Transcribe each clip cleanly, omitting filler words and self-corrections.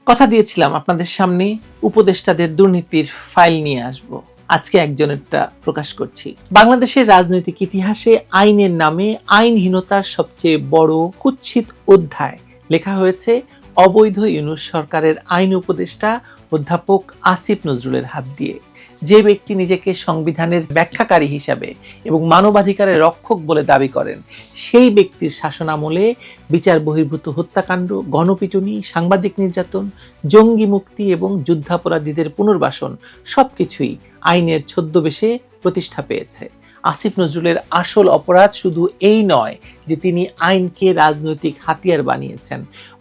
কথা দিয়েছিলাম আপনাদের সামনে উপদেষ্টাদের দুর্নীতির ফাইল নিয়ে আসব। আজকে একজনেরটা প্রকাশ করছি। বাংলাদেশের রাজনৈতিক ইতিহাসে আইনের নামে আইনহীনতার সবচেয়ে বড় কুৎসিত অধ্যায় লেখা হয়েছে অবৈধ ইউনূস সরকারের আইন উপদেষ্টা অধ্যাপক আসিফ নজরুলের হাত দিয়ে। যে ব্যক্তি নিজেকে সংবিধানের ব্যাখ্যাকারী হিসাবে এবং মানবাধিকারের রক্ষক বলে দাবি করেন, সেই ব্যক্তির শাসনামলে বিচার বহির্ভূত হত্যাকাণ্ড, গণপিটুনি, সাংবাদিক নির্যাতন, জঙ্গি মুক্তি এবং যুদ্ধাপরাধীদের পুনর্বাসন সবকিছুই আইনের ছদ্মবেশে প্রতিষ্ঠা পেয়েছে। আসিফ নজরুলের আসল অপরাধ শুধু এই নয় যে তিনি আইনকে রাজনৈতিক হাতিয়ার বানিয়েছেন,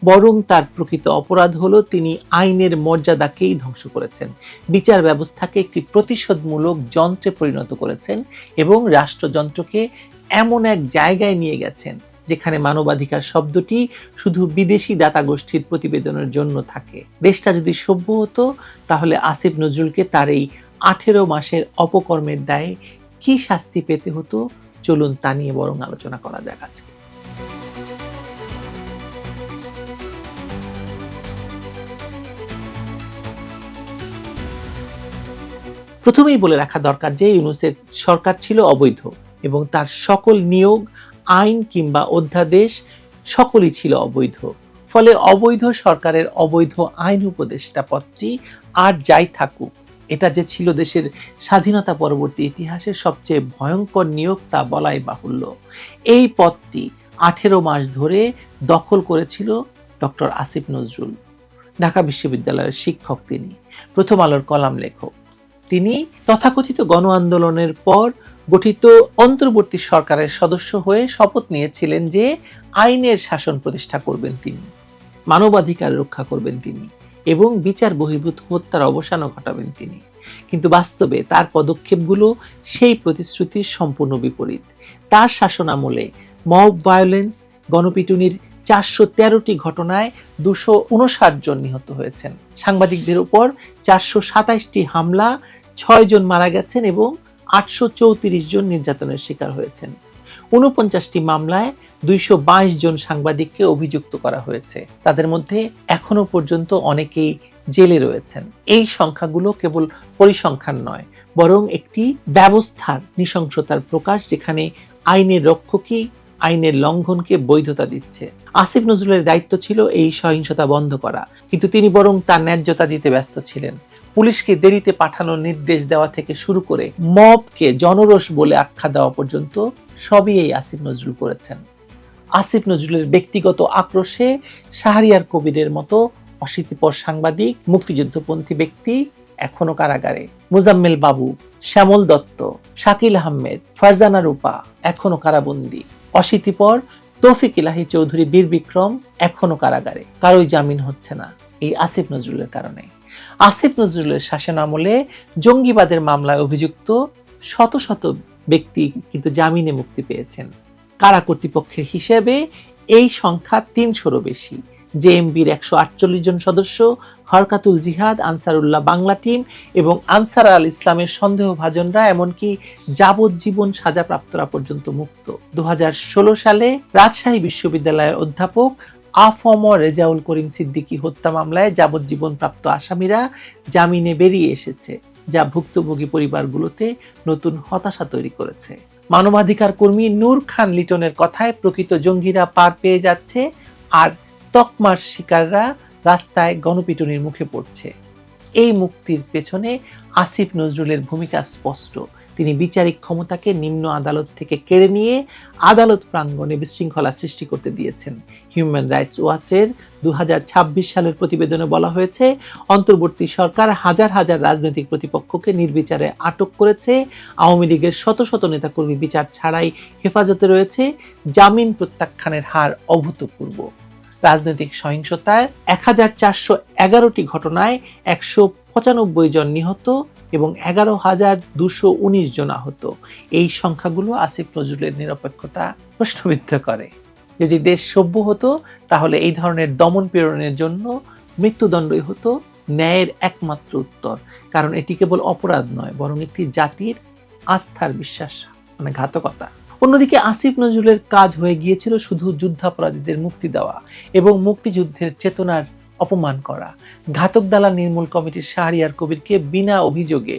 বরং তার প্রকৃত অপরাধ হলো তিনি আইনের মর্যাদাকেই ধ্বংস করেছেন, বিচার ব্যবস্থাকে একটি প্রতিশোধমূলক যন্ত্রে পরিণত করেছেন এবং রাষ্ট্রযন্ত্রকে এমন এক জায়গায় নিয়ে গেছেন যেখানে মানবাধিকার শব্দটি শুধু বিদেশি দাতা গোষ্ঠীর প্রতিবেদনের জন্য থাকে। দেশটা যদি সভ্য হতো তাহলে আসিফ নজরুলকে তার এই 18 মাসের অপকর্মের দায়ে কি শাস্তি পেতে হতো, চলুন তা নিয়ে বরং আলোচনা করা যাক আজকে। প্রথমেই বলে রাখা দরকার যে ইউনূসের সরকার ছিল অবৈধ এবং তার সকল নিয়োগ, আইন কিংবা অধ্যাদেশ সকলই ছিল অবৈধ। ফলে অবৈধ সরকারের অবৈধ আইন উপদেষ্টা পদটি আর যাই থাকুক, এটা যে ছিল দেশের স্বাধীনতা পরবর্তী ইতিহাসের সবচেয়ে ভয়ঙ্কর নিয়োগ তা বলাই বাহুল্য। এই পদটি 18 মাস ধরে দখল করেছিল ডক্টর আসিফ নজরুল। ঢাকা বিশ্ববিদ্যালয়ের শিক্ষক তিনি, প্রথম আলোর কলাম লেখক। তিনি তথাকথিত গণ আন্দোলনের পর গঠিত অন্তর্বর্তী সরকারের সদস্য হয়ে শপথ নিয়েছিলেন যে আইনের শাসন প্রতিষ্ঠা করবেন তিনি, মানবাধিকার রক্ষা করবেন তিনি এবং বিচার বহির্ভূত হত্যার অবসানও ঘটাবেন তিনি। কিন্তু বাস্তবে তার পদক্ষেপগুলো সেই প্রতিশ্রুতির সম্পূর্ণ বিপরীত। তার শাসনামলে মব ভায়োলেন্স, গণপিটুনির 413টি ঘটনায় 259 জন নিহত হয়েছেন, সাংবাদিকদের উপর 427টি হামলা, 6 জন মারা গেছেন এবং 834 জন নির্যাতনের শিকার হয়েছেন। 49টি মামলায় 222 জন সাংবাদিককে অভিযুক্ত করা হয়েছে। তাদের মধ্যে এখনো পর্যন্ত অনেকেই জেলে রয়েছেন। এই সংখ্যাগুলো কেবল পরিসংখ্যান নয়, বরং একটি ব্যবস্থার নৃশংসতার প্রকাশ, যেখানে আইনের রক্ষকই আইনের লঙ্ঘনকে বৈধতা দিচ্ছে। আসিফ নজরুলের দায়িত্ব ছিল এই সহিংসতা বন্ধ করা, কিন্তু তিনি বরং তার ন্যায্যতা দিতে ব্যস্ত ছিলেন। পুলিশকে দেরিতে পাঠানোর নির্দেশ দেওয়া থেকে শুরু করে মবকে জনরোষ বলে আখ্যা দেওয়া পর্যন্ত সবই এই আসিফ নজরুল করেছেন। আসিফ নজরুলের ব্যক্তিগত আক্রোশে শাহরিয়ার কবিরের মতো অশীতিপর সাংবাদিক, মুক্তিযুদ্ধপন্থী ব্যক্তি এখনো কারাগারে। মুজাম্মেল বাবু, শ্যামল দত্ত, শাকিল আহমেদ, ফারজানা রূপা এখনো কারাবন্দী। অশীতিপর তৌফিক ইলাহি চৌধুরী, বীর বিক্রম এখনো কারাগারে। কারোই জামিন হচ্ছে না এই আসিফ নজরুলের কারণে। আসিফ নজরুলের শাসনামলে জঙ্গিবাদের মামলায় অভিযুক্ত শত শত ব্যক্তি কিন্তু জামিনে মুক্তি পেয়েছেন। কারা কর্তৃপক্ষের হিসেবে এই সংখ্যা 300-রও বেশি। জেএমবির 148 জন সদস্য, হরকাতুল জিহাদ, আনসারুল্লাহ বাংলা টিম এবং আনসার আল ইসলামের সন্দেহভাজনরা, এমনকি যাবজ্জীবন সাজাপ্রাপ্তরা পর্যন্ত মুক্ত। 2016 সালে রাজশাহী বিশ্ববিদ্যালয়ের অধ্যাপক আফম রেজাউল করিম সিদ্দিকী হত্যা মামলায় যাবজ্জীবন প্রাপ্ত আসামিরা জামিনে বেরিয়ে এসেছে, যা ভুক্তভোগী পরিবারগুলোতে নতুন হতাশা তৈরি করেছে। মানবাধিকার কর্মী নূর খান লিটনের কথায় প্রকৃত জঙ্গিরা পার পেয়ে যাচ্ছে আর তকমার শিকাররা রাস্তায় গণপিটুনির মুখে পড়ছে। এই মুক্তির পেছনে আসিফ নজরুলের ভূমিকা স্পষ্ট। তিনি বিচারিক ক্ষমতাকে নিম্ন আদালত থেকে কেড়ে নিয়ে আদালত প্রাঙ্গণে বিশৃঙ্খলা সৃষ্টি করতে দিয়েছেন। হিউম্যান রাইটস ওয়াচের 2026 সালের প্রতিবেদনে বলা হয়েছে, অন্তর্বর্তী সরকার হাজার হাজার রাজনৈতিক প্রতিপক্ষকে নির্বিচারে আটক করেছে। আওয়ামী লীগের শত শত নেতাকর্মী বিচার ছাড়াই হেফাজতে রয়েছে। জামিন প্রত্যাখ্যানের হার অভূতপূর্ব। রাজনৈতিক সহিংসতায় 1411টি ঘটনায় 195 জন নিহত এবং 11,219 জন আহত। এই সংখ্যাগুলো আসিফ নজরুলের নিরপেক্ষতা প্রশ্নবিদ্ধ করে। যদি দেশ সভ্য হতো তাহলে এই ধরনের দমন পীড়নের জন্য মৃত্যুদণ্ডই হতো ন্যায়ের একমাত্র উত্তর, কারণ এটি কেবল অপরাধ নয়, বরং একটি জাতির আস্থার বিশ্বাস ঘাতকতা। অন্যদিকে আসিফ নজরুলের কাজ হয়ে গিয়েছিল শুধু যুদ্ধাপরাধীদের মুক্তি দেওয়া এবং মুক্তিযুদ্ধের চেতনার অপমান করা। ঘাতক দালাল নির্মূল কমিটির শাহরিয়ার কবিরকে বিনা অভিযোগে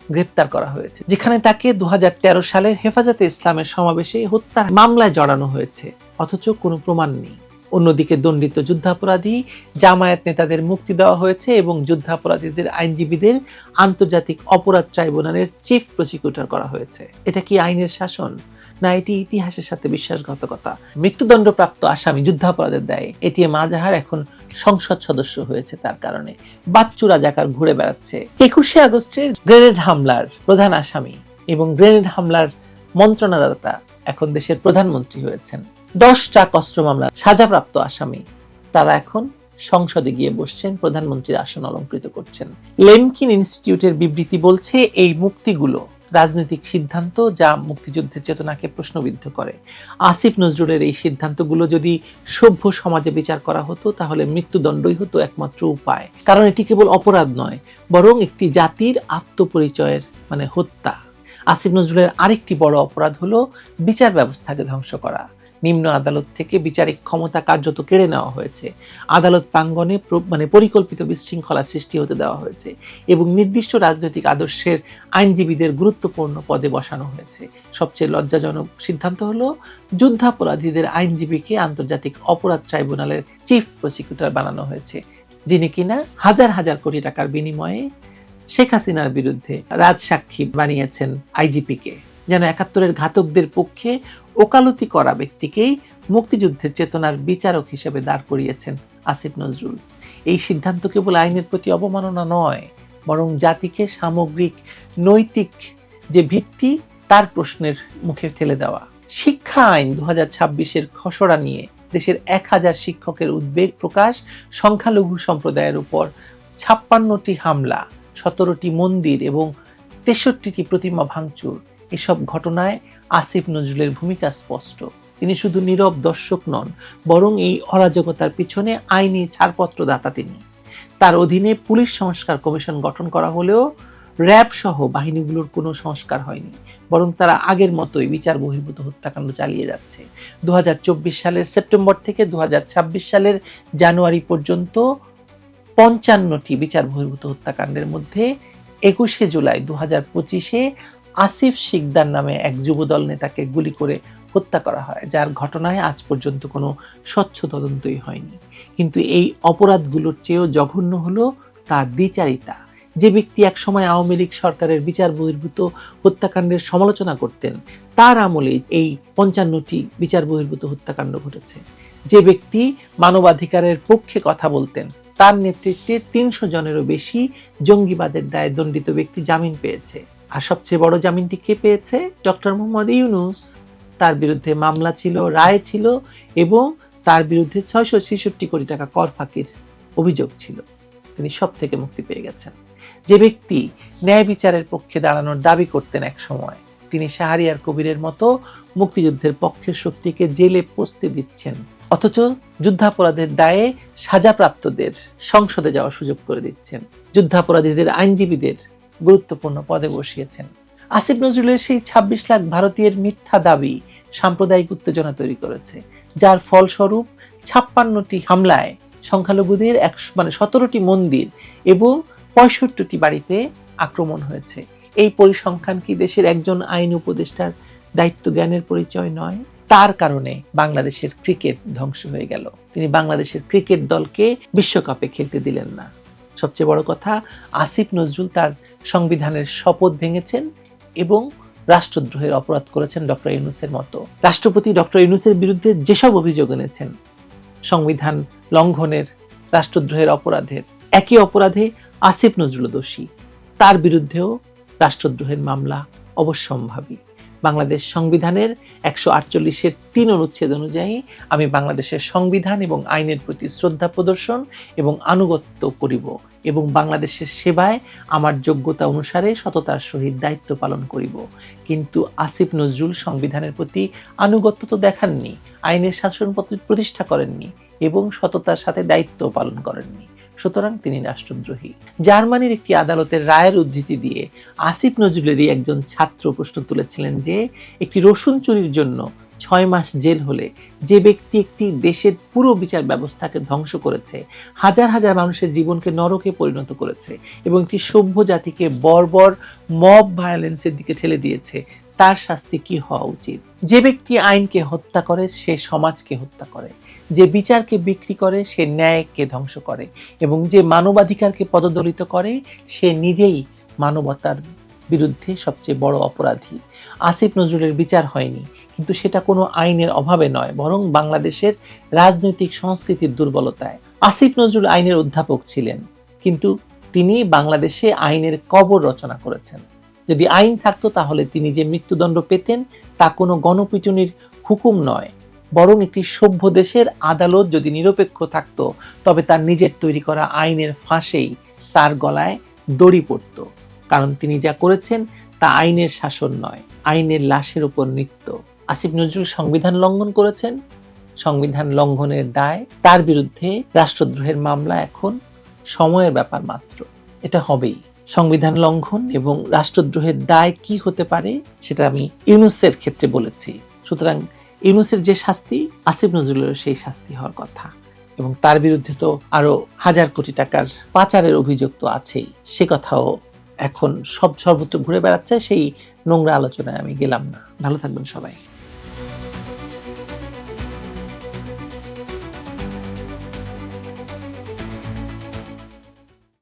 গ্রেপ্তার করা হয়েছে, যেখানে তাকে 2013 সালের হেফাজতে ইসলামের সমাবেশে হত্যার মামলায় জড়ানো হয়েছে, অথচ কোনো প্রমাণ নেই। অন্যদিকে দণ্ডিত যুদ্ধাপরাধী জামায়াত নেতাদের মুক্তি দেওয়া হয়েছে এবং যুদ্ধাপরাধীদের আইনজীবীদের আন্তর্জাতিক অপরাধ ট্রাইব্যুনালের চিফ প্রসিকিউটর করা হয়েছে। এটা কি আইনের শাসন, না এটি ইতিহাসের সাথে বিশ্বাসঘাতকতা? মৃত্যুদণ্ডপ্রাপ্ত আসামি যুদ্ধাপরাধের দায়ে এটিএম আজহার এখন সংসদ সদস্য হয়েছে তার কারণে। বাচ্চু রাজাকার ঘুরে বেড়াচ্ছে। 21শে আগস্টের গ্রেনেড হামলার প্রধান আসামি এবং গ্রেনেড হামলার মন্ত্রণাদাতা এখন দেশের প্রধানমন্ত্রী হয়েছেন। 10টা অস্ত্র মামলার সাজাপ্রাপ্ত আসামি তারা এখন সংসদে গিয়ে বসছেন, প্রধানমন্ত্রীর আসন অলংকৃত করছেন। লেমকিন ইনস্টিটিউটের বিবৃতি বলছে এই মুক্তিগুলো রাজনৈতিক সিদ্ধান্ত যা মুক্তিযুদ্ধের চেতনাকে প্রশ্নবিদ্ধ করে। আসিফ নজরুলের এই সিদ্ধান্তগুলো যদি সভ্য সমাজে বিচার করা হতো তাহলে মৃত্যুদণ্ডই হতো একমাত্র উপায়, কারণ এটি কেবল অপরাধ নয়, বরং একটি জাতির আত্মপরিচয়ের হত্যা। আসিফ নজরুলের আরেকটি বড় অপরাধ হলো বিচার ব্যবস্থাকে ধ্বংস করা। নিম্ন আদালত থেকে বিচারিক ক্ষমতা কার্যত কেড়ে নেওয়া হয়েছে, আদালত প্রাঙ্গণে পরিকল্পিত বিশৃঙ্খলা সৃষ্টি হতে দেওয়া হয়েছে এবং নির্দিষ্ট রাজনৈতিক আদর্শের আইনজীবীদের গুরুত্বপূর্ণ পদে বসানো হয়েছে। সবচেয়ে লজ্জাজনক সিদ্ধান্ত হলো যুদ্ধাপরাধীদের আইনজীবীকে আন্তর্জাতিক অপরাধ ট্রাইব্যুনালের চিফ প্রসিকিউটর বানানো হয়েছে, যিনি কিনা হাজার হাজার কোটি টাকার বিনিময়ে শেখ হাসিনার বিরুদ্ধে রাজসাক্ষী বানিয়েছেন আইজিপিকে, যেন 71-এর ঘাতকদের পক্ষে ওকালতি করা ব্যক্তিকেই মুক্তিযুদ্ধের চেতনার বিচারক হিসেবে দাঁড় করিয়েছেন আসিফ নজরুল। এই সিদ্ধান্ত কেবল আইনের প্রতি অবমাননা নয়, বরং জাতিকে সামগ্রিক নৈতিক যে ভিত্তি তার প্রশ্নের মুখে ঠেলে দেওয়া। শিক্ষা আইন 2026-এর খসড়া নিয়ে দেশের 1000 শিক্ষকের উদ্বেগ প্রকাশ, সংখ্যালঘু সম্প্রদায়ের উপর 56টি হামলা, 17টি মন্দির এবং 63টি প্রতিমা ভাঙচুর, এসব ঘটনায় আসিফ নজরুলের ভূমিকা স্পষ্ট। তিনি শুধু নীরব দর্শক নন, বরং এই অরাজকতার পিছনে আইনি ছাড়পত্রদাতা তিনি। তার অধীনে পুলিশ সংস্কার কমিশন গঠন করা হলেও র্যাব সহ বাহিনীগুলোর কোনো সংস্কার হয়নি, বরং তারা আগের মতোই বিচার বহির্ভূত হত্যাকাণ্ড চালিয়ে যাচ্ছে। 2024 সালের সেপ্টেম্বর থেকে 2026 সালের জানুয়ারি পর্যন্ত 55টি বিচার বহির্ভূত হত্যাকাণ্ডের মধ্যে 21শে জুলাই 2025-এ আসিফ শিকদার নামে এক যুবদল নেতাকে গুলি করে হত্যা করা হয়, যার ঘটনায় আজ পর্যন্ত কোনো স্বচ্ছ তদন্তই হয়নি। কিন্তু এই অপরাধগুলোর চেয়েও জঘন্য হলো তার দ্বিচারিতা। যে ব্যক্তি একসময় আওয়ামী লীগ সরকারের বিচার বহির্ভূত হত্যাকাণ্ডের সমালোচনা করতেন, তার আমলে এই 55টি বিচার বহির্ভূত হত্যাকাণ্ড ঘটেছে। যে ব্যক্তি মানবাধিকারের পক্ষে কথা বলতেন, তার নেতৃত্বে 300 জনেরও বেশি জঙ্গিবাদের দায়ে দণ্ডিত ব্যক্তি জামিন পেয়েছে। আর সবচেয়ে বড় জামিনটি কে পেয়েছে? ডক্টর মোহাম্মদ ইউনূস। তার বিরুদ্ধে মামলা ছিল, রায় ছিল এবং তার বিরুদ্ধে 666 কোটি টাকা কর ফাঁকির অভিযোগ ছিল। তিনি সব থেকে মুক্তি পেয়ে গেছেন। যে ব্যক্তি ন্যায় বিচারের পক্ষে দাঁড়ানোর দাবি করতেন এক সময়, তিনি শাহরিয়ার কবিরের মতো মুক্তিযুদ্ধের পক্ষের শক্তিকে জেলে পচতে দিচ্ছেন, অথচ যুদ্ধাপরাধের দায়ে সাজাপ্রাপ্তদের সংসদে যাওয়ার সুযোগ করে দিচ্ছেন, যুদ্ধাপরাধীদের আইনজীবীদের গুরুত্বপূর্ণ পদে বসিয়েছেন। আসিফ নজরুলের সেই 26 লাখ ভারতীয়ের মিথ্যা দাবি সাম্প্রদায়িক উত্তেজনা তৈরি করেছে, যার ফলস্বরূপ 56টি হামলায় সংখ্যালঘুদের 17টি মন্দির এবং 65টি বাড়িতে আক্রমণ হয়েছে। এই পরিসংখ্যান কি দেশের একজন আইন উপদেষ্টার দায়িত্ব জ্ঞানের পরিচয় নয়? তার কারণে বাংলাদেশের ক্রিকেট ধ্বংস হয়ে গেল। তিনি বাংলাদেশের ক্রিকেট দলকে বিশ্বকাপে খেলতে দিলেন না। সবচেয়ে বড় কথা, আসিফ নজরুল তার সংবিধানের শপথ ভেঙেছেন এবং রাষ্ট্রদ্রোহের অপরাধ করেছেন ডক্টর ইউনূসের মতো। রাষ্ট্রপতি ডক্টর ইউনূসের বিরুদ্ধে যেসব অভিযোগ এনেছেন, সংবিধান লঙ্ঘনের, রাষ্ট্রদ্রোহের অপরাধের, একই অপরাধে আসিফ নজরুল দোষী, তার বিরুদ্ধেও রাষ্ট্রদ্রোহের মামলা অবশ্যম্ভাবী। বাংলাদেশ সংবিধানের 148-এর 3 অনুচ্ছেদ অনুযায়ী আমি বাংলাদেশের সংবিধান এবং আইনের প্রতি শ্রদ্ধা প্রদর্শন এবং আনুগত্য করিব এবং বাংলাদেশের সেবায় আমার যোগ্যতা অনুসারে সততার সহিত দায়িত্ব পালন করিব। কিন্তু আসিফ নজরুল সংবিধানের প্রতি আনুগত্য তো দেখাননি, আইনের শাসন প্রতিষ্ঠা করেননি এবং সততার সাথে দায়িত্ব পালন করেননি, সুতরাং তিনি রাষ্ট্রদ্রোহী। জার্মানির একটি আদালতের রায়ের উদ্ধৃতি দিয়ে আসিফ নজরুলেরই একজন ছাত্র প্রশ্ন তুলেছিলেন যে একটি রসুন চুরির জন্য 6 মাস জেল হলে যে ব্যক্তি একটি দেশের পুরো বিচার ব্যবস্থাকে ধ্বংস করেছে, হাজার হাজার মানুষের জীবনকে নরকে পরিণত করেছে এবং একটি সভ্য জাতিকে বর্বর মব ভায়োলেন্সের দিকে ঠেলে দিয়েছে, তার শাস্তি কি হওয়া উচিত? যে ব্যক্তি আইনকে হত্যা করে সে সমাজকে হত্যা করে, যে বিচারকে বিক্রি করে সে ন্যায়কে ধ্বংস করে এবং যে মানবাধিকারকে পদদলিত করে সে নিজেই মানবতার বিরুদ্ধে সবচেয়ে বড় অপরাধী। আসিফ নজরুলের বিচার হয়নি, কিন্তু সেটা কোনো আইনের অভাবে নয়, বরং বাংলাদেশের রাজনৈতিক সংস্কৃতির দুর্বলতায়। আসিফ নজরুল আইনের অধ্যাপক ছিলেন, কিন্তু তিনি বাংলাদেশে আইনের কবর রচনা করেছেন। যদি আইন থাকতো তাহলে তিনি যে মৃত্যুদণ্ড পেতেন তা কোনো গণপিটুনির হুকুম নয়, বরং একটি সভ্য দেশের আদালত যদি নিরপেক্ষ থাকতো তবে তার নিজের তৈরি করা আইনের ফাঁসেই তার গলায় দড়ি পড়তো। কারণ তিনি যা করেছেন তা আইনের শাসন নয়, আইনের লাশের উপর নৃত্য। আসিফ নজরুল সংবিধান লঙ্ঘন করেছেন, সংবিধান লঙ্ঘনের দায় তার বিরুদ্ধে রাষ্ট্রদ্রোহের মামলা এখন সময়ের ব্যাপার মাত্র, এটা হবেই। সংবিধান লঙ্ঘন এবং রাষ্ট্রদ্রোহের দায় কি হতে পারে সেটা আমি ইউনূসের ক্ষেত্রে বলেছি। সুতরাং ইউনূসের যে শাস্তি, আসিফ নজরুলের সেই শাস্তি হওয়ার কথা। এবং তার বিরুদ্ধে তো আরো হাজার কোটি টাকার পাচারের অভিযোগ তো আছেই, সে কথাও এখন সর্বত্র ঘুরে বেড়াচ্ছে। সেই নোংরা আলোচনায় আমি গেলাম না। ভালো থাকবেন সবাই।